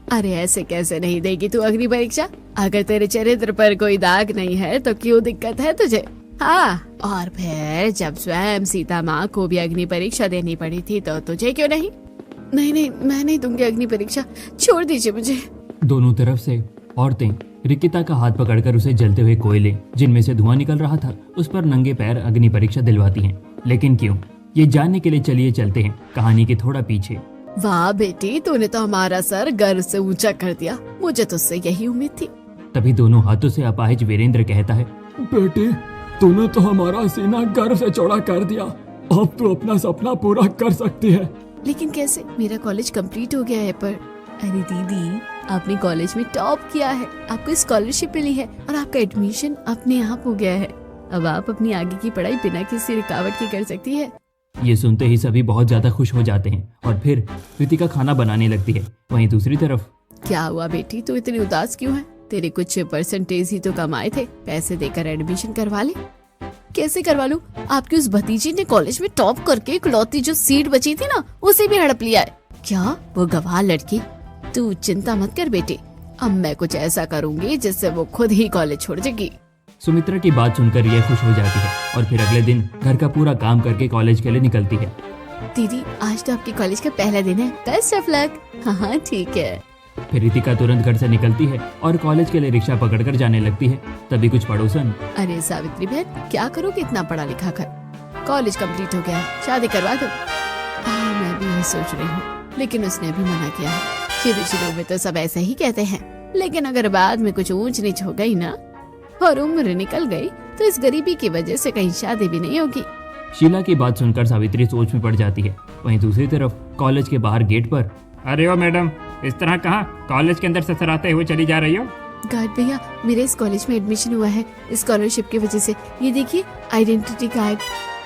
अरे ऐसे कैसे नहीं देगी तू अग्नि परीक्षा? अगर तेरे चरित्र पर कोई दाग नहीं है तो क्यों दिक्कत है तुझे? हाँ, और फिर जब स्वयं सीता माँ को भी अग्नि परीक्षा देनी पड़ी थी तो तुझे क्यों नहीं? नहीं नहीं, मैं नहीं दूंगी अग्नि परीक्षा, छोड़ दीजिए मुझे। दोनों तरफ से औरतें रिकिता का हाथ पकड़कर उसे जलते हुए कोयले जिनमें से धुआं निकल रहा था उस पर नंगे पैर अग्नि परीक्षा दिलवाती हैं। लेकिन क्यों, ये जानने के लिए चलिए चलते हैं कहानी के थोड़ा पीछे। वाह बेटी, तूने तो हमारा सर गर्व से ऊंचा कर दिया, मुझे तुझसे यही उम्मीद थी। तभी दोनों हाथों से अपाहिज वीरेंद्र कहता है, बेटी तूने तो हमारा सीना गर्व से चौड़ा कर दिया, अब तू अपना सपना पूरा कर सकती है। लेकिन कैसे? मेरा कॉलेज कंप्लीट हो गया है। पर अरे दीदी, आपने कॉलेज में टॉप किया है, आपको स्कॉलरशिप मिली है और आपका एडमिशन अपने आप हो गया है। अब आप अपनी आगे की पढ़ाई बिना किसी रुकावट के कर सकती है। ये सुनते ही सभी बहुत ज्यादा खुश हो जाते हैं और फिर रितिका खाना बनाने लगती है। वहीं दूसरी तरफ, क्या हुआ बेटी, तू इतनी उदास क्यों है? तेरे कुछ परसेंटेज ही तो कम आए थे, पैसे देकर एडमिशन करवा ले। कैसे करवा लूं? आपकी उस भतीजी ने कॉलेज में टॉप करके इकलौती जो सीट बची थी ना, उसे भी हड़प लिया है। क्या वो गवाह लड़की? तू चिंता मत कर बेटे, अब मैं कुछ ऐसा करूंगी जिससे वो खुद ही कॉलेज छोड़ जाएगी। सुमित्रा की बात सुनकर यह खुश हो जाती है और फिर अगले दिन घर का पूरा काम करके कॉलेज के लिए निकलती है। दीदी, आज तो आपके कॉलेज का पहला दिन है, बेस्ट ऑफ लक। हाँ ठीक है। फिर रितिका तुरंत घर से निकलती है और कॉलेज के लिए रिक्शा पकड़कर जाने लगती है। तभी कुछ पड़ोसन, अरे सावित्री बहन, क्या करोगे इतना पढ़ा लिखा कर? कॉलेज कंप्लीट हो गया है, शादी करवा दो। मैं भी यही सोच रही हूँ, लेकिन उसने अभी मना किया है। शुरू में तो सब ऐसे ही कहते हैं, लेकिन अगर बाद में कुछ ऊंच नीच हो गई ना और उम्र निकल गई तो इस गरीबी की वजह से कहीं शादी भी नहीं होगी। शीला की बात सुनकर सावित्री सोच में पड़ जाती है। वहीं दूसरी तरफ कॉलेज के बाहर गेट पर, अरे ओ मैडम, इस तरह कहाँ कॉलेज के अंदर ससराते हुए चली जा रही हो? गार्ड भैया, मेरे इस कॉलेज में एडमिशन हुआ है स्कॉलरशिप की वजह से, ये देखिए आइडेंटिटी कार्ड।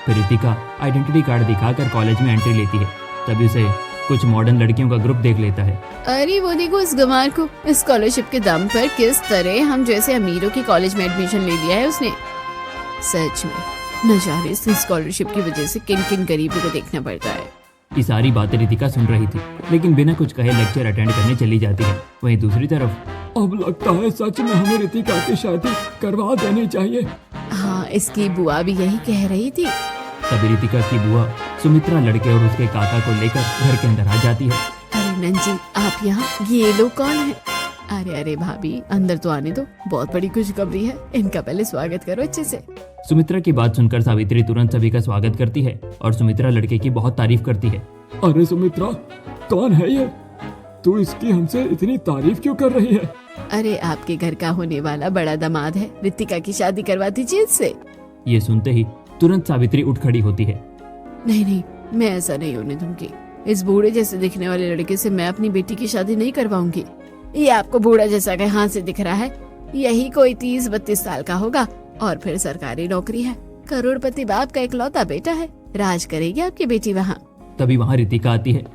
फिर रितिका आइडेंटिटी कार्ड दिखाकर कॉलेज में एंट्री लेती है। तभी उसे कुछ मॉडर्न लड़कियों का ग्रुप देख लेता है। अरे वो देखो उस गंवार को, स्कॉलरशिप के दम पर किस तरह हम जैसे अमीरों की कॉलेज में एडमिशन ले लिया है उसने। सच में न जाने इस स्कॉलरशिप की वजह से किन किन गरीबों को देखना पड़ता है। ये सारी बातें रितिका सुन रही थी, लेकिन बिना कुछ कहे लेक्चर अटेंड करने चली जाती है। वहीं दूसरी तरफ, अब लगता है सच में हमें रितिका की शादी करवा देनी चाहिए। हाँ, इसकी बुआ भी यही कह रही थी। तभी रितिका की बुआ सुमित्रा लड़के और उसके काका को लेकर घर के अंदर आ जाती है। अरे नंजी, आप यहाँ, ये लोग कौन है? अरे भाभी, अंदर तो आने दो, बहुत बड़ी खुशखबरी है, इनका पहले स्वागत करो अच्छे से। सुमित्रा की बात सुनकर सावित्री तुरंत सभी का स्वागत करती है और सुमित्रा लड़के की बहुत तारीफ करती है। अरे सुमित्रा, कौन है ये? तू इसकी हमसे इतनी तारीफ क्यों कर रही है? अरे आपके घर का होने वाला बड़ा दामाद है, रितिका की शादी करवा दीजिए इससे। ये सुनते ही तुरंत सावित्री उठ खड़ी होती है। नहीं नहीं, मैं ऐसा नहीं होने दूंगी। इस बूढ़े जैसे दिखने वाले लड़के से मैं अपनी बेटी की शादी नहीं करवाऊंगी। ये आपको बूढ़ा जैसा कहाँ से दिख रहा है? यही कोई 30-32 साल का होगा और फिर सरकारी नौकरी है, करोड़पति बाप का इकलौता बेटा है, राज करेगी आपकी बेटी वहाँ। तभी वहाँ रितिका आती है।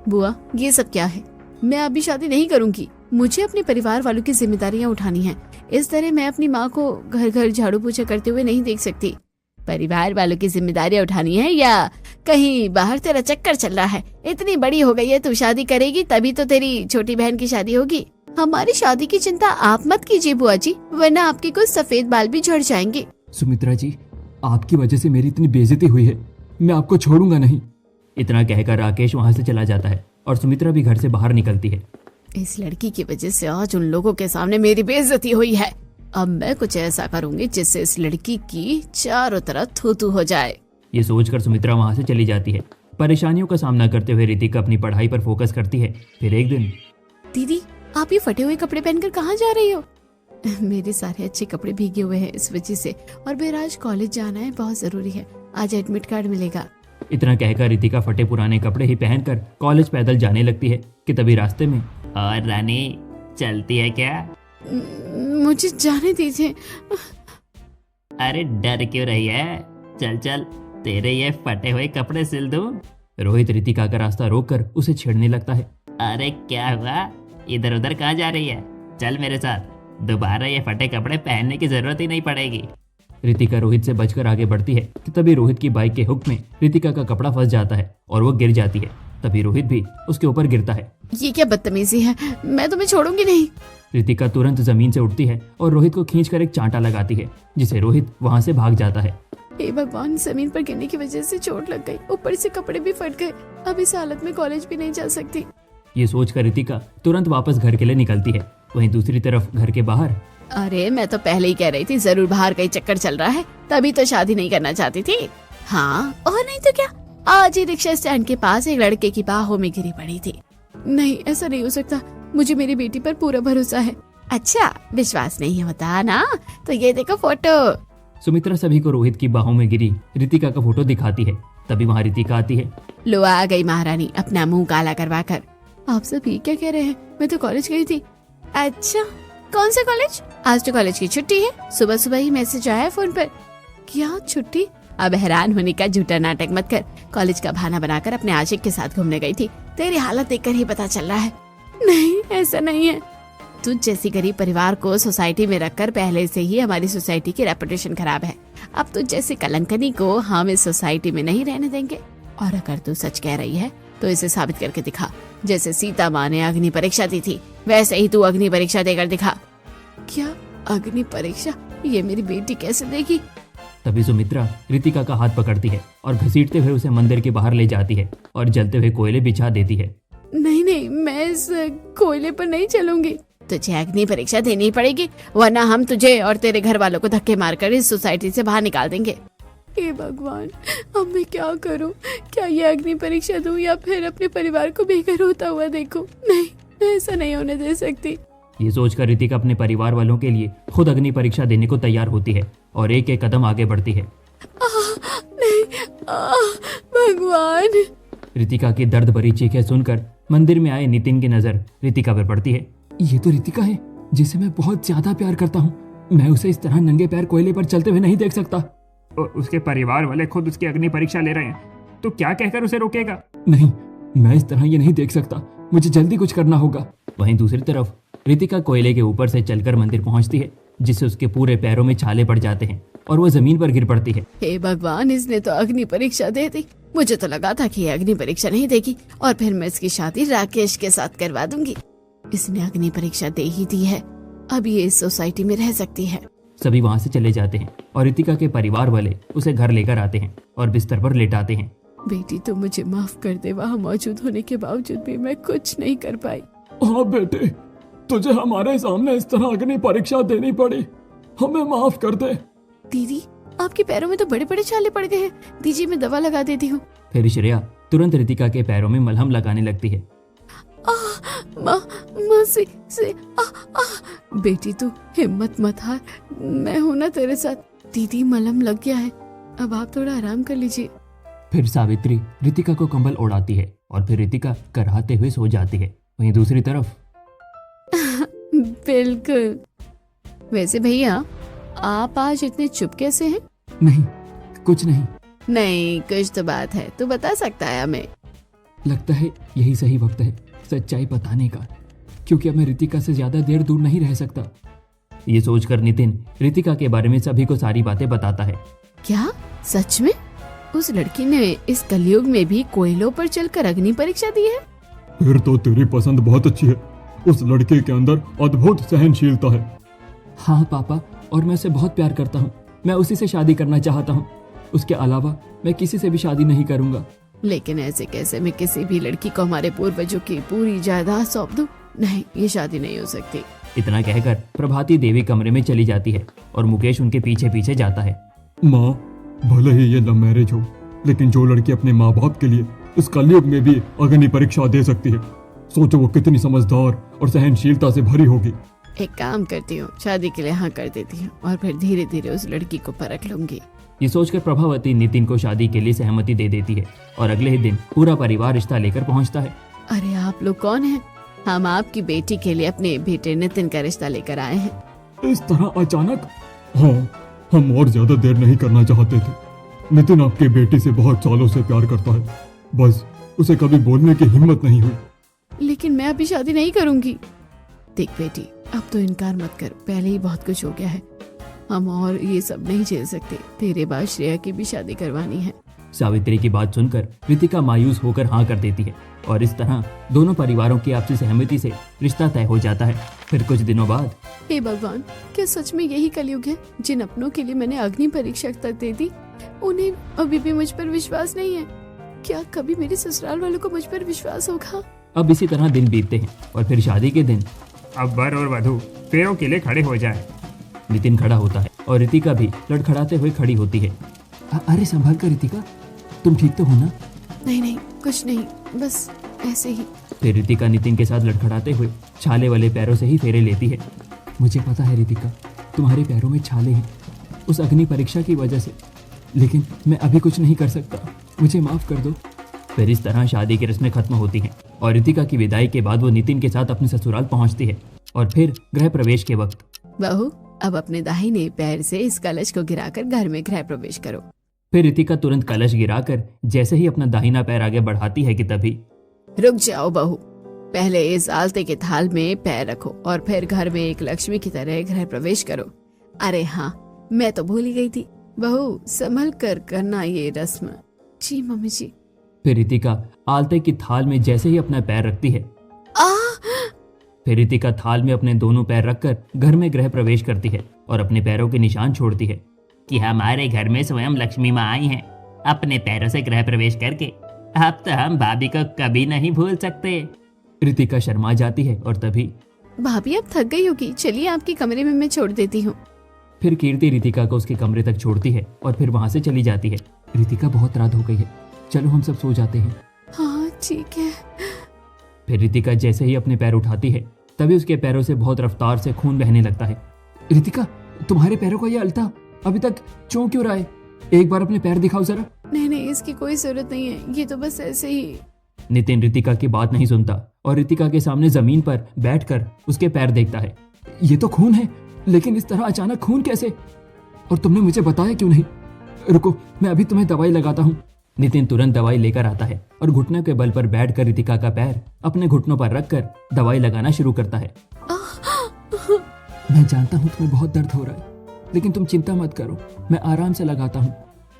बुआ, ये सब क्या है? मैं अभी शादी नहीं करूंगी, मुझे अपने परिवार वालों की जिम्मेदारियाँ उठानी है। इस तरह मैं अपनी माँ को घर घर झाड़ू पोछा करते हुए नहीं देख सकती। परिवार वालों की जिम्मेदारियां उठानी है या कहीं बाहर तेरा चक्कर चल रहा है? इतनी बड़ी हो गई है, तू शादी करेगी तभी तो तेरी छोटी बहन की शादी होगी। हमारी शादी की चिंता आप मत कीजिए बुआ जी, वरना आपके कुछ सफेद बाल भी झड़ जाएंगे। सुमित्रा जी, आपकी वजह से मेरी इतनी बेइज्जती हुई है, मैं आपको छोड़ूंगा नहीं। इतना कहकर राकेश वहाँ से चला जाता है और सुमित्रा भी घर से बाहर निकलती है। इस लड़की की वजह से आज उन लोगों के सामने मेरी बेइज्जती हुई है। अब मैं कुछ ऐसा करूंगी जिससे इस लड़की की चारों तरफ थू-थू हो जाए। ये सोचकर सुमित्रा वहाँ से चली जाती है। परेशानियों का सामना करते हुए रितिका अपनी पढ़ाई पर फोकस करती है। फिर एक दिन, दीदी, आप ये फटे हुए कपड़े पहनकर कहाँ जा रही हो? मेरे सारे अच्छे कपड़े भीगे हुए हैं इस वजह से, और फिर आज कॉलेज जाना है, बहुत जरूरी है, आज एडमिट कार्ड मिलेगा। इतना कहकर रितिका फटे पुराने कपड़े ही पहनकर कॉलेज पैदल जाने लगती है कि तभी रास्ते में, और रानी चलती है क्या? मुझे जाने दीजिए। अरे डर क्यों रही है? चल चल, तेरे ये फटे हुए कपड़े सिल दूं। रोहित रितिका का रास्ता रोककर उसे छेड़ने लगता है। अरे क्या हुआ, इधर उधर कहाँ जा रही है? चल मेरे साथ, दोबारा ये फटे कपड़े पहनने की जरूरत ही नहीं पड़ेगी। रितिका रोहित से बचकर आगे बढ़ती है कि तभी रोहित की बाइक के हुक में रितिका का कपड़ा फंस जाता है और वो गिर जाती है। तभी रोहित भी उसके ऊपर गिरता है। ये क्या बदतमीजी है, मैं तुम्हें छोड़ूंगी नहीं। रितिका तुरंत जमीन से उठती है और रोहित को खींचकर एक चांटा लगाती है, जिसे रोहित वहां से भाग जाता है। हे भगवान, जमीन पर गिरने की वजह से चोट लग गई, ऊपर से कपड़े भी फट गए। अब इस हालत में कॉलेज भी नहीं जा सकती। ये सोचकर रितिका तुरंत वापस घर के लिए निकलती है। वहीं दूसरी तरफ घर के बाहर अरे मैं तो पहले ही कह रही थी, जरूर बाहर कहीं चक्कर चल रहा है, तभी तो शादी नहीं करना चाहती थी। हाँ और नहीं तो क्या, आज ही रिक्शा स्टैंड के पास एक लड़के की बाहों में गिरी पड़ी थी। नहीं, ऐसा नहीं हो सकता, मुझे मेरी बेटी पर पूरा भरोसा है। अच्छा, विश्वास नहीं होता ना, तो ये देखो फोटो। सुमित्रा सभी को रोहित की बाहों में गिरी रितिका का फोटो दिखाती है। तभी वहाँ रितिका आती है। लो आ गई महारानी, अपना मुंह काला करवा कर। आप सब ये क्या कह रहे हैं, मैं तो कॉलेज गई थी। अच्छा, कौन सा कॉलेज? आज तो कॉलेज की छुट्टी है, सुबह सुबह ही मैसेज आया फोन पर। क्या छुट्टी? अब हैरान होने का झूठा नाटक मत कर। कॉलेज का बहाना बनाकर अपने आशिक के साथ घूमने गई थी, तेरी हालत देखकर ही पता चल रहा है। नहीं, ऐसा नहीं है। तुझ जैसी गरीब परिवार को सोसाइटी में रखकर पहले से ही हमारी सोसाइटी की रेपुटेशन खराब है। अब तुझ जैसी कलंकनी को हम इस सोसाइटी में नहीं रहने देंगे। और अगर तू सच कह रही है तो इसे साबित करके दिखा। जैसे सीता माँ ने अग्नि परीक्षा दी थी, वैसे ही तू अग्नि परीक्षा देकर दिखा। क्या अग्नि परीक्षा? ये मेरी बेटी कैसे देगी? तभी सुमित्रा रितिका का हाथ पकड़ती है और घसीटते हुए उसे मंदिर के बाहर ले जाती है और जलते हुए कोयले बिछा देती है। नहीं नहीं, मैं इस कोयले पर नहीं चलूंगी। तुझे अग्नि परीक्षा देनी पड़ेगी, वरना हम तुझे और तेरे घर वालों को धक्के मारकर इस सोसाइटी से बाहर निकाल देंगे। हे भगवान, अब मैं क्या करूं? क्या ये अग्नि परीक्षा दूं या फिर अपने परिवार को बेघर होता हुआ देखूं? नहीं, मैं ऐसा नहीं होने दे सकती। ये सोचकर रितिका अपने परिवार वालों के लिए खुद अग्नि परीक्षा देने को तैयार होती है और एक एक कदम आगे बढ़ती है। नहीं, भगवान। रितिका की दर्द भरी चीखें सुनकर मंदिर में आए नितिन की नजर रितिका पर पड़ती है। ये तो रितिका है जिसे मैं बहुत ज्यादा प्यार करता हूँ। मैं उसे इस तरह नंगे पैर कोयले पर चलते हुए नहीं देख सकता। उसके परिवार वाले खुद उसकी अग्नि परीक्षा ले रहे हैं, तो क्या कहकर उसे रोकेगा? नहीं, मैं इस तरह ये नहीं देख सकता। मुझे जल्दी कुछ करना होगा। वहीं दूसरी तरफ रितिका कोयले के ऊपर से चलकर मंदिर पहुंचती है, जिससे उसके पूरे पैरों में छाले पड़ जाते हैं और वो जमीन पर गिर पड़ती है। हे भगवान, इसने तो अग्नि परीक्षा दे दी। मुझे तो लगा था कि ये अग्नि परीक्षा नहीं देगी और फिर मैं इसकी शादी राकेश के साथ करवा दूंगी। इसने अग्नि परीक्षा दे ही दी है, अब ये इस सोसाइटी में रह सकती है। सभी वहाँ से चले जाते हैं और रितिका के परिवार वाले उसे घर लेकर आते हैं और बिस्तर पर लेटाते हैं। बेटी तो मुझे माफ कर दे, वहाँ मौजूद होने के बावजूद भी मैं कुछ नहीं कर पाई। हाँ बेटे, तुझे हमारे सामने इस तरह अग्नि परीक्षा देनी पड़ी, हमें माफ कर दे। दीदी, आपके पैरों में तो बड़े बड़े छाले पड़ गए हैं, दीजिए मैं दवा लगा देती हूँ। फिर श्रेया तुरंत रितिका के पैरों में मलहम लगाने लगती है। माँ से बेटी तू हिम्मत मत हार, मैं हूं ना तेरे साथ। दीदी, मलहम लग गया है, अब आप थोड़ा आराम कर लीजिए। फिर सावित्री रितिका को कंबल ओढ़ाती है और फिर रितिका कराहते हुए सो जाती है। वहीं दूसरी तरफ बिल्कुल। वैसे भैया, आप आज इतने चुप कैसे हैं? नहीं, कुछ नहीं। नहीं, कुछ तो बात है, तू बता सकता है हमें। लगता है यही सही वक्त है सच्चाई बताने का, क्योंकि अब मैं रितिका से ज्यादा देर दूर नहीं रह सकता। ये सोचकर नितिन रितिका के बारे में सभी को सारी बातें बताता है। क्या सच में उस लड़की ने इस कलयुग में भी कोयलों पर चलकर अग्नि परीक्षा दी है? फिर तो तेरी पसंद बहुत अच्छी है। उस लड़के के अंदर अद्भुत सहनशीलता है। हाँ पापा, और मैं उसे बहुत प्यार करता हूँ। मैं उसी से शादी करना चाहता हूँ। उसके अलावा मैं किसी से भी शादी नहीं करूँगा। लेकिन ऐसे कैसे मैं किसी भी लड़की को हमारे पूर्वजों की पूरी जायदाद सौंप दूं? नहीं, ये शादी नहीं हो सकती। इतना कहकर प्रभाती देवी कमरे में चली जाती है और मुकेश उनके पीछे पीछे जाता है। माँ, भले ही ये लव मैरिज हो, लेकिन जो लड़की अपने माँ बाप के लिए इस कलयुग में भी अग्नि परीक्षा दे सकती है, सोचो वो कितनी समझदार और सहनशीलता से भरी होगी। एक काम करती हूँ, शादी के लिए हाँ कर देती हूँ और फिर धीरे धीरे उस लड़की को परख लूंगी। ये सोचकर प्रभावती नितिन को शादी के लिए सहमति दे देती है और अगले ही दिन पूरा परिवार रिश्ता लेकर पहुंचता है। अरे आप लोग कौन हैं? हम आपकी बेटी के लिए अपने बेटे नितिन का रिश्ता लेकर आए हैं। इस तरह अचानक? हाँ, हम और ज्यादा देर नहीं करना चाहते थे। नितिन आपके बेटी से बहुत सालों से प्यार करता है, बस उसे कभी बोलने की हिम्मत नहीं हुई। लेकिन मैं अभी शादी नहीं करूंगी। देख बेटी, अब तो इनकार मत कर, पहले ही बहुत कुछ हो गया है। हम और ये सब नहीं झेल सकते। तेरे बाद श्रेया की भी शादी करवानी है। सावित्री की बात सुनकर रितिका मायूस होकर हाँ कर देती है और इस तरह दोनों परिवारों की आपसी सहमति से रिश्ता तय हो जाता है। फिर कुछ दिनों बाद हे भगवान, क्या सच में यही कलयुग है? जिन अपनों के लिए मैंने अग्नि परीक्षा तक दे दी, उन्हें अभी भी मुझ पर विश्वास नहीं है। क्या कभी मेरे ससुराल वालों को मुझ पर विश्वास होगा? अब इसी तरह दिन बीतते हैं और फिर शादी के दिन अब वर और वधू पैरों के लिए खड़े हो जाए। नितिन खड़ा होता है और रितिका भी लड़खड़ाते हुए खड़ी होती है। अरे संभाल कर रितिका, तुम ठीक तो हो ना? नहीं नहीं, कुछ नहीं, बस ऐसे ही। फिर रितिका नितिन के साथ लड़खड़ाते हुए छाले वाले पैरों से ही फेरे लेती है। मुझे पता है रितिका, तुम्हारे पैरों में छाले हैं उस अग्नि परीक्षा की वजह से, लेकिन मैं अभी कुछ नहीं कर सकता, मुझे माफ कर दो। फिर इस तरह शादी की रस्में खत्म होती हैं और रितिका की विदाई के बाद वो नितिन के साथ अपने ससुराल पहुंचती है। और फिर गृह प्रवेश के वक्त बहू, अब अपने दाहिने पैर से इस कलश को गिराकर घर में गृह प्रवेश करो। फिर रितिका तुरंत कलश गिराकर जैसे ही अपना दाहिना पैर आगे बढ़ाती है कि तभी रुक जाओ बहू, पहले इस आलते के थाल में पैर रखो और फिर घर में एक लक्ष्मी की तरह गृह प्रवेश करो। अरे हाँ, मैं तो भूल ही गई थी। बहू, संभल कर करना ये रस्म। जी मम्मी जी। फिर रितिका आलते की थाल में जैसे ही अपना पैर रखती है, फिर रितिका थाल में अपने दोनों पैर रखकर घर में गृह प्रवेश करती है और अपने पैरों के निशान छोड़ती है कि हमारे घर में स्वयं लक्ष्मी माँ आई हैं, अपने पैरों से गृह प्रवेश करके। अब तो हम भाभी को कभी नहीं भूल सकते। रितिका शर्मा जाती है और तभी भाभी अब थक गई होगी, चलिए आपके कमरे में मैं छोड़ देती हूँ। फिर कीर्ति रितिका को उसके कमरे तक छोड़ती है और फिर वहां से चली जाती है। रितिका, बहुत रात हो गई है, चलो हम सब सो जाते हैं। हाँ ठीक है। फिर रितिका जैसे ही अपने पैर उठाती है तभी उसके पैरों से बहुत रफ्तार से खून बहने लगता है। रितिका, तुम्हारे पैरों का ये अल्ता अभी तक चौंक क्यों रहा है? एक बार अपने पैर दिखाओ जरा। नहीं नहीं, इसकी कोई जरूरत नहीं है, ये तो बस ऐसे ही। नितिन रितिका की बात नहीं सुनता और रितिका के सामने जमीन पर बैठकर उसके पैर देखता है। ये तो खून है, लेकिन इस तरह अचानक खून कैसे? और तुमने मुझे बताया क्यों नहीं? रुको, मैं अभी तुम्हें दवाई लगाता हूँ। नितिन तुरंत दवाई लेकर आता है और घुटने के बल पर बैठकर रितिका का पैर अपने घुटनों पर रखकर दवाई लगाना शुरू करता है। मैं जानता हूँ तुम्हें बहुत दर्द हो रहा है, लेकिन तुम चिंता मत करो, मैं आराम से लगाता हूँ।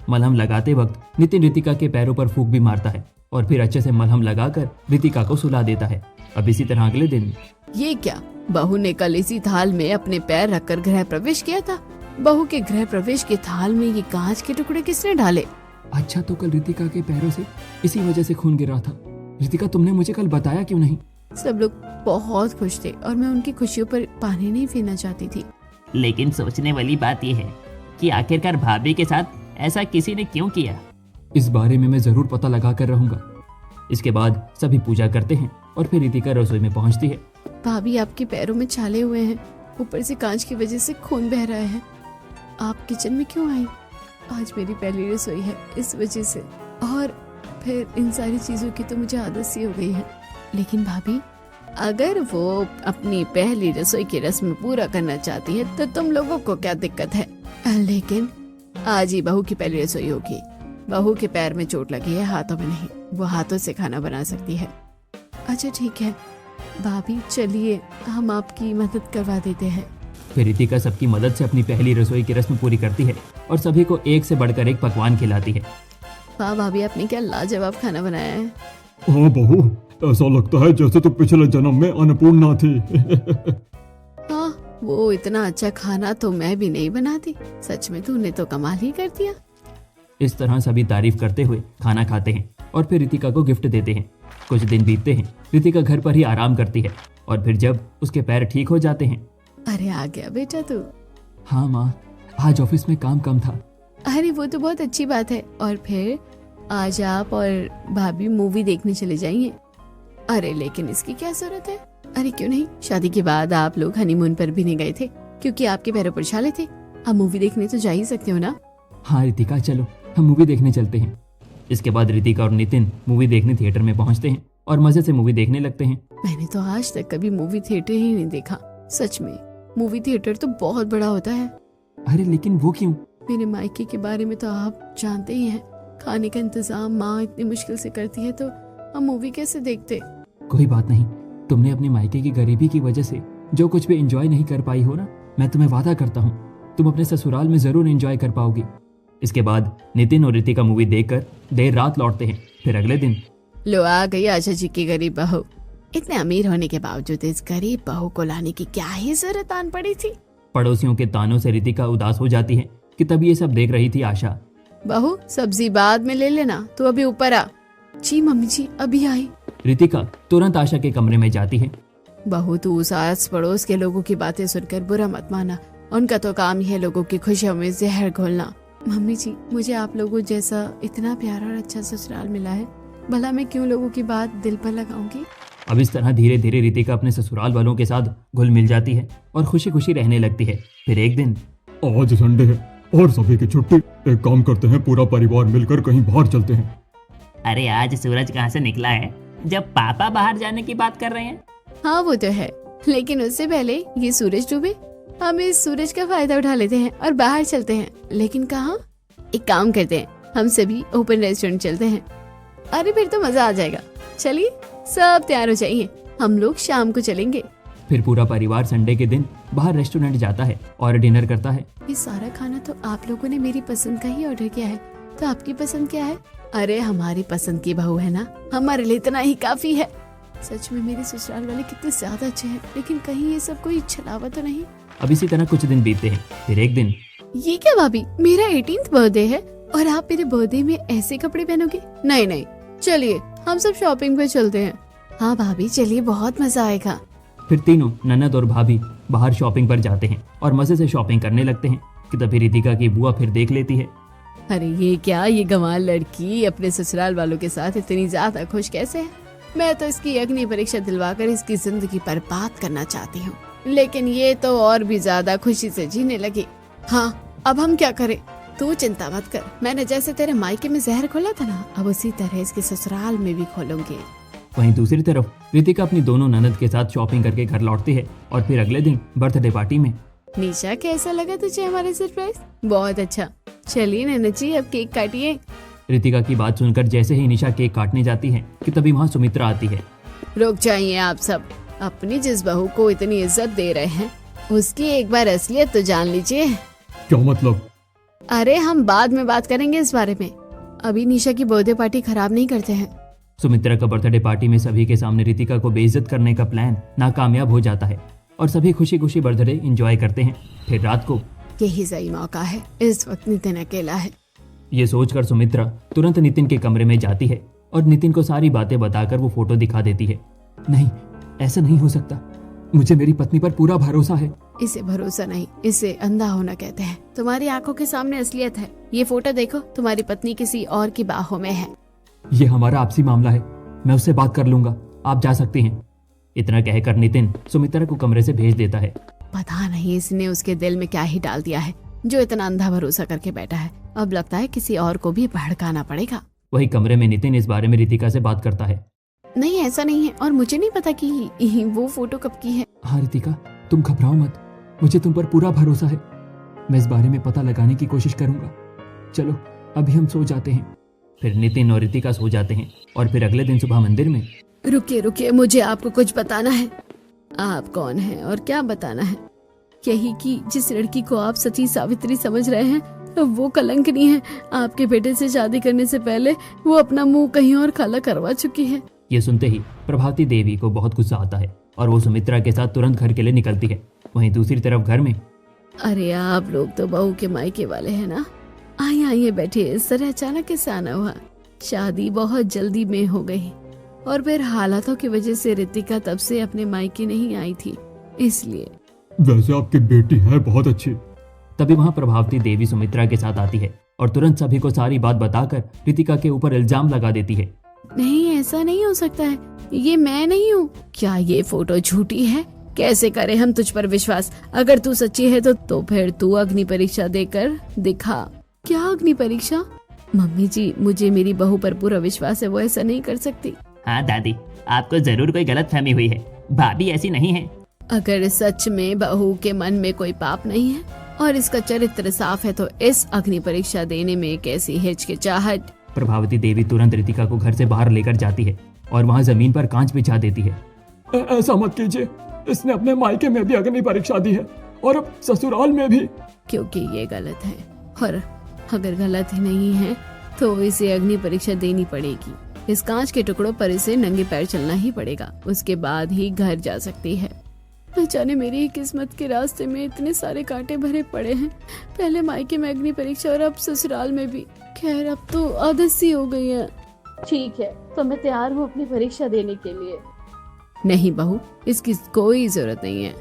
मलहम लगाते वक्त नितिन रितिका के पैरों पर फूंक भी मारता है और फिर अच्छे से मलहम लगाकर रितिका को सुला देता है। अब इसी तरह अगले दिन ये क्या, बहू ने कल इसी थाल में अपने पैर रखकर गृह प्रवेश किया था। बहू के गृह प्रवेश के थाल में ये कांच के टुकड़े किसने डाले? अच्छा, तो कल रितिका के पैरों से इसी वजह से खून गिरा था। रितिका, तुमने मुझे कल बताया क्यों नहीं? सब लोग बहुत खुश थे और मैं उनकी खुशियों पर पानी नहीं फेरना चाहती थी। लेकिन सोचने वाली बात यह है कि आखिरकार भाभी के साथ ऐसा किसी ने क्यों किया। इस बारे में मैं जरूर पता लगा कर रहूंगा। इसके बाद सभी पूजा करते हैं और फिर रितिका रसोई में पहुंचती है। भाभी, आपके पैरों में छाले हुए हैं, ऊपर से कांच की वजह से खून बह रहा है। आप किचन में क्यों आई? आज मेरी पहली रसोई है, इस वजह से। और फिर इन सारी चीजों की तो मुझे आदत सी हो गई है। लेकिन भाभी, अगर वो अपनी पहली रसोई की रस्म पूरा करना चाहती है तो तुम लोगों को क्या दिक्कत है? लेकिन आज ही बहू की पहली रसोई होगी। बहू के पैर में चोट लगी है, हाथों में नहीं। वो हाथों से खाना बना सकती है। अच्छा ठीक है भाभी, चलिए हम आपकी मदद करवा देते हैं। फिर रितिका सबकी मदद से अपनी पहली रसोई की रस्म पूरी करती है और सभी को एक से बढ़कर एक पकवान खिलाती है। वाह भाभी, आपने क्या लाजवाब खाना बनाया है। हाँ बहू, ऐसा लगता है जैसे तू पिछले जन्म में अन्नपूर्णा थी। हाँ, वो इतना अच्छा खाना तो मैं भी नहीं बनाती। सच में तूने तो कमाल ही कर दिया। इस तरह सभी तारीफ करते हुए खाना खाते हैं और फिर रितिका को गिफ्ट देते हैं। कुछ दिन बीतते हैं, रितिका घर पर ही आराम करती है और फिर जब उसके पैर ठीक हो जाते हैं। अरे आ गया बेटा तू। हाँ माँ, आज ऑफिस में काम कम था। अरे वो तो बहुत अच्छी बात है। और फिर आज आप और भाभी मूवी देखने चले जाइए। अरे लेकिन इसकी क्या जरूरत है? अरे क्यों नहीं, शादी के बाद आप लोग हनीमून पर भी नहीं गए थे क्योंकि आपके पैरों पर छाले थे। अब मूवी देखने तो जा ही सकते हो ना। हाँ रितिका, चलो हम मूवी देखने चलते हैं। इसके बाद रितिका और नितिन मूवी देखने थिएटर में पहुंचते हैं और मजे से मूवी देखने लगते हैं। मैंने तो आज तक कभी मूवी थिएटर ही नहीं देखा। सच में मूवी थिएटर तो बहुत बड़ा होता है। अरे लेकिन वो क्यों? मेरे मायके के बारे में तो आप जानते ही हैं। खाने का इंतजाम माँ इतनी मुश्किल से करती है, तो हम मूवी कैसे देखते? कोई बात नहीं, तुमने अपने मायके की गरीबी की वजह से जो कुछ भी एंजॉय नहीं कर पाई हो ना, मैं तुम्हें वादा करता हूँ तुम अपने ससुराल में जरूर एंजॉय कर पाओगी। इसके बाद नितिन और रितिका मूवी देखकर देर रात लौटते हैं। फिर अगले दिन लो आ गई आशा जी की गरीब बहू। इतने अमीर होने के बावजूद इस गरीब बहू को लाने की क्या ही जरूरत आन पड़ी थी। पड़ोसियों के तानों से रितिका उदास हो जाती है कि तभी ये सब देख रही थी आशा। बहू सब्जी बाद में ले लेना, तू अभी ऊपर आ। जी मम्मी जी अभी आई। रितिका तुरंत आशा के कमरे में जाती है। बहू तू उस आस पड़ोस के लोगों की बातें सुनकर बुरा मत माना, उनका तो काम ही है लोगों की खुशियों में जहर घोलना। मम्मी जी मुझे आप लोगों जैसा इतना प्यारा और अच्छा ससुराल मिला है, भला मैं क्यों लोगों की बात दिल पर लगाऊंगी। अब इस तरह धीरे धीरे रितिका अपने ससुराल वालों के साथ घुल मिल जाती है और खुशी खुशी रहने लगती है। फिर एक दिन, आज संडे है और सभी की छुट्टी, एक काम करते हैं पूरा परिवार मिलकर कहीं बाहर चलते हैं। अरे आज सूरज कहाँ से निकला है जब पापा बाहर जाने की बात कर रहे हैं। हाँ वो तो है, लेकिन उससे पहले ये सूरज डूबे, हम इस सूरज का फायदा उठा लेते हैं और बाहर चलते हैं। लेकिन कहाँ? एक काम करते हैं, हम सभी ओपन रेस्टोरेंट चलते हैं। अरे फिर तो मजा आ जाएगा। चलिए सब तैयार हो जाइए, हम लोग शाम को चलेंगे। फिर पूरा परिवार संडे के दिन बाहर रेस्टोरेंट जाता है और डिनर करता है। ये सारा खाना तो आप लोगों ने मेरी पसंद का ही ऑर्डर किया है, तो आपकी पसंद क्या है? अरे हमारी पसंद की बहू है ना, हमारे लिए इतना ही काफी है। सच में मेरे ससुराल वाले कितने ज्यादा अच्छे हैं, लेकिन कहीं ये सब कोई छलावा तो नहीं। अब इसी तरह कुछ दिन बीतते हैं। फिर एक दिन, ये क्या भाभी, मेरा 18th बर्थडे है और आप मेरे बर्थडे में ऐसे कपड़े पहनोगे? नहीं नहीं, चलिए हम सब शॉपिंग पे चलते हैं। हाँ भाभी चलिए, बहुत मजा आएगा। फिर तीनों ननद और भाभी बाहर शॉपिंग पर जाते हैं और मजे से शॉपिंग करने लगते हैं कि तभी रितिका की बुआ फिर देख लेती है। अरे ये क्या, ये गंवार लड़की अपने ससुराल वालों के साथ इतनी ज्यादा खुश कैसे है? मैं तो इसकी अग्नि परीक्षा दिलवाकर इसकी जिंदगी बर्बाद करना चाहती हूँ, लेकिन ये तो और भी ज्यादा खुशी से जीने लगी। हाँ अब हम क्या करें? तू चिंता मत कर, मैंने जैसे तेरे मायके में जहर खोला था ना, अब उसी तरह इसके ससुराल में भी खोलूंगी। वहीं दूसरी तरफ रितिका अपनी दोनों ननद के साथ शॉपिंग करके घर लौटती है और फिर अगले दिन बर्थडे पार्टी में। निशा कैसा लगा तुझे हमारा सरप्राइज? बहुत अच्छा, चलिए नैना जी अब केक काटिए। रितिका की बात सुनकर जैसे ही निशा केक काटने जाती है कि तभी वहाँ सुमित्रा आती है। रुक जाइए आप सब, अपनी जिस बहू को इतनी इज्जत दे रहे हैं उसकी एक बार असलियत तो जान लीजिए। क्या मतलब? अरे हम बाद में बात करेंगे इस बारे में, अभी निशा की बर्थडे पार्टी खराब नहीं करते हैं। सुमित्रा का बर्थडे पार्टी में सभी के सामने रितिका को बेइज्जत करने का प्लान नाकामयाब हो जाता है और सभी खुशी खुशी बर्थडे एंजॉय करते हैं। फिर रात को, यही सही मौका है, इस वक्त नितिन अकेला है। ये सोचकर सुमित्रा तुरंत नितिन के कमरे में जाती है और नितिन को सारी बातें बताकर वो फोटो दिखा देती है। नहीं, ऐसा नहीं हो सकता, मुझे मेरी पत्नी पर पूरा भरोसा है। इसे भरोसा नहीं, इसे अंधा होना कहते हैं। तुम्हारी आंखों के सामने असलियत है, ये फोटो देखो, तुम्हारी पत्नी किसी और की बाहों में है। ये हमारा आपसी मामला है, मैं उससे बात कर लूंगा, आप जा सकती हैं। इतना कहकर नितिन सुमित्रा को कमरे से भेज देता है। पता नहीं इसने उसके दिल में क्या ही डाल दिया है जो इतना अंधा भरोसा करके बैठा है। अब लगता है किसी और को भी भड़काना पड़ेगा। वही कमरे में नितिन इस बारे में रितिका से बात करता है। नहीं ऐसा नहीं है, और मुझे नहीं पता कि वो फोटो कब की है। हाँ रितिका, तुम घबराओ मत, मुझे तुम पर पूरा भरोसा है, मैं इस बारे में पता लगाने की कोशिश करूंगा। चलो अभी हम सो जाते हैं। फिर नितिन और रितिका सो जाते हैं और फिर अगले दिन सुबह मंदिर में। रुकिए रुकिए, मुझे आपको कुछ बताना है। आप कौन हैं और क्या बताना है? यही कि जिस लड़की को आप सती सावित्री समझ रहे हैं वो कलंकनी है। आपके बेटे से शादी करने से पहले वो अपना मुंह कहीं और काला करवा चुकी है। ये सुनते ही प्रभावती देवी को बहुत गुस्सा आता है और वो सुमित्रा के साथ तुरंत घर के लिए निकलती है। वहीं दूसरी तरफ घर में, अरे आप लोग तो बहू के मायके वाले हैं ना, आइए आइए बैठिए। इस तरह अचानक कैसे आना हुआ? शादी बहुत जल्दी में हो गई और फिर हालातों की वजह से रितिका तब से अपने मायके नहीं आई थी, इसलिए। वैसे आपकी बेटी है बहुत अच्छी। तभी वहाँ प्रभावती देवी सुमित्रा के साथ आती है और तुरंत सभी को सारी बात बताकर रितिका के ऊपर इल्जाम लगा देती है। नहीं ऐसा नहीं हो सकता है, ये मैं नहीं हूँ। क्या ये फोटो झूठी है? कैसे करें हम तुझ पर विश्वास? अगर तू सच्ची है तो फिर तू अग्नि परीक्षा देकर दिखा। क्या अग्नि परीक्षा? मम्मी जी, मुझे मेरी बहू पर पूरा विश्वास है, वो ऐसा नहीं कर सकती। हाँ दादी, आपको जरूर कोई गलतफहमी हुई है, भाभी ऐसी नहीं है। अगर सच में बहू के मन में कोई पाप नहीं है और इसका चरित्र साफ है तो इस अग्नि परीक्षा देने में कैसी हिचकिचाहट? प्रभावती देवी तुरंत रितिका को घर से बाहर लेकर जाती है और वहाँ जमीन पर कांच बिछा देती है। ऐसा मत कीजिए, इसने अपने मायके में भी अग्नि परीक्षा दी है और अब ससुराल में भी। क्योंकि ये गलत है, और अगर गलत ही नहीं है तो इसे अग्नि परीक्षा देनी पड़ेगी। इस कांच के टुकड़ों पर इसे नंगे पैर चलना ही पड़ेगा, उसके बाद ही घर जा सकती है। न जाने मेरी ही किस्मत के रास्ते में इतने सारे कांटे भरे पड़े हैं, पहले मायके में अग्नि परीक्षा और अब ससुराल में भी। खैर अब तो आदत सी हो गई है। ठीक है, तो मैं तैयार हूँ अपनी परीक्षा देने के लिए। नहीं बहू, इसकी कोई जरूरत नहीं है।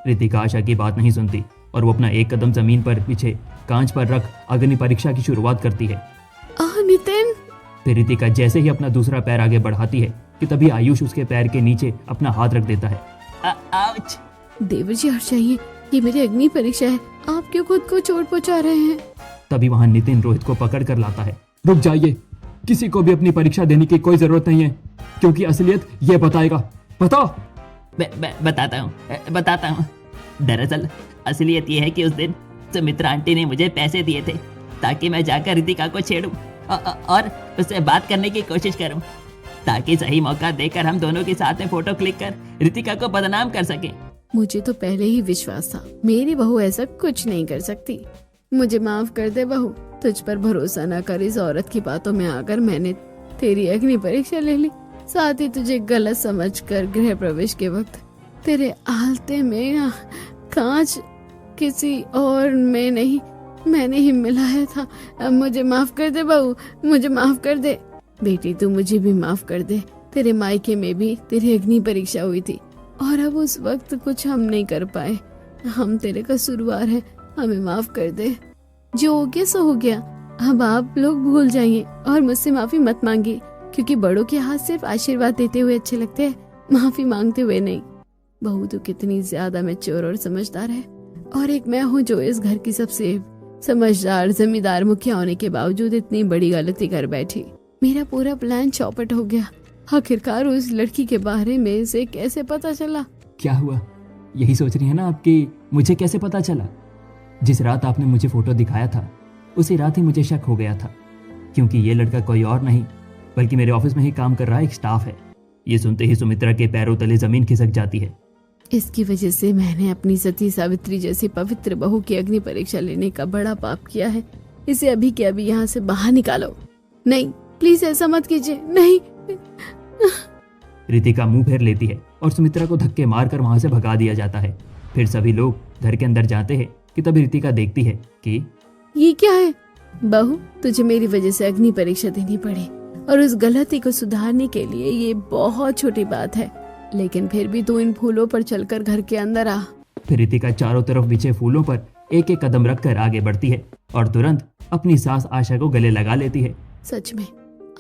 रितिका आशा की बात नहीं सुनती और वो अपना एक कदम जमीन पर पीछे कांच पर रख अग्नि परीक्षा की शुरुआत करती है। नितिन। फिर रितिका जैसे ही अपना दूसरा पैर आगे बढ़ाती है कि तभी आयुष उसके पैर के नीचे अपना हाथ रख देता है। आउच! देवर जी हट जाइए, ये मेरी अग्नि परीक्षा है, आप क्यों खुद को चोट पहुंचा रहे हैं? तभी वहां नितिन रोहित को पकड़ कर लाता है। रुक जाइए, किसी को भी अपनी परीक्षा देने की कोई जरूरत नहीं है, क्योंकि असलियत ये बताएगा। बताओ। बताता हूँ। दरअसल असलियत ये है कि उस दिन सुमित्रा आंटी ने मुझे पैसे दिए थे ताकि मैं जाकर रितिका को छेड़ूं और उससे बात करने की कोशिश करूं, ताकि सही मौका देकर हम दोनों के साथ में फोटो क्लिक कर रितिका को बदनाम कर सके। मुझे तो पहले ही विश्वास था मेरी बहू ऐसा कुछ नहीं कर सकती। मुझे माफ कर दे बहू, तुझ पर भरोसा न कर इस औरत की बातों में आकर मैंने तेरी अग्नि परीक्षा ले ली, साथ ही तुझे गलत समझकर गृह प्रवेश के वक्त तेरे आलते में कांच किसी और में नहीं मैंने ही मिलाया था। अब मुझे माफ कर दे बहू, मुझे माफ कर दे। बेटी तू मुझे भी माफ कर दे, तेरे मायके में भी तेरी अग्नि परीक्षा हुई थी और अब उस वक्त कुछ हम नहीं कर पाए, हम तेरे कसूरवार हैं, हमें माफ कर दे। जो हो गया सो हो गया, अब आप लोग भूल जाइए और मुझसे माफी मत मांगिए, क्योंकि बड़ों के हाथ सिर्फ आशीर्वाद देते हुए अच्छे लगते हैं, माफी मांगते हुए नहीं। बहू तो कितनी ज्यादा मैच्योर और समझदार है, और एक मैं हूँ जो इस घर की सबसे समझदार जमींदार मुखिया होने के बावजूद इतनी बड़ी गलती कर बैठी। मेरा पूरा प्लान चौपट हो गया। आखिरकार उस लड़की के बारे में इसे कैसे पता चला? क्या हुआ, यही सोच रही है ना आपकी मुझे कैसे पता चला? जिस रात आपने मुझे फोटो दिखाया था उसी रात ही मुझे शक हो गया था, क्योंकि ये लड़का कोई और नहीं बल्कि मेरे ऑफिस में ही काम कर रहा एक स्टाफ है। ये सुनते ही सुमित्रा के पैरों तले जमीन खिसक जाती है। इसकी वजह से मैंने अपनी सती सावित्री जैसी पवित्र बहू की अग्नि परीक्षा लेने का बड़ा पाप किया है। इसे अभी के अभी यहाँ से बाहर निकालो। नहीं प्लीज ऐसा मत कीजिए, नहीं। रितिका मुंह फेर लेती है और सुमित्रा को धक्के मारकर वहां से भगा दिया जाता है। फिर सभी लोग घर के अंदर जाते हैं कि तभी रितिका देखती है कि ये क्या है? बहू तुझे मेरी वजह से अग्नि परीक्षा देनी पड़ी और उस गलती को सुधारने के लिए ये बहुत छोटी बात है, लेकिन फिर भी तू इन फूलों पर चलकर घर के अंदर आ। फिर रितिका चारों तरफ बिछे फूलों पर एक एक कदम रखकर आगे बढ़ती है और तुरंत अपनी सास आशा को गले लगा लेती है। सच में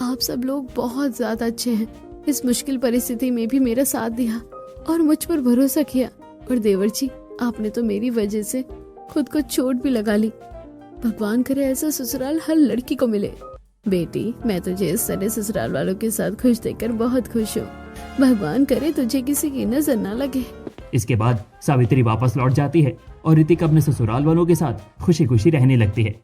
आप सब लोग बहुत ज्यादा अच्छे हैं। इस मुश्किल परिस्थिति में भी मेरा साथ दिया और मुझ पर भरोसा किया। और देवर जी आपने तो मेरी वजह से खुद को चोट भी लगा ली। भगवान करे ऐसा ससुराल हर लड़की को मिले। बेटी मैं तुझे इस तरह ससुराल वालों के साथ खुश देखकर बहुत खुश हूँ। भगवान करे तुझे किसी की नजर न लगे। इसके बाद सावित्री वापस लौट जाती है और रितिका अपने ससुराल वालों के साथ खुशी खुशी रहने लगती है।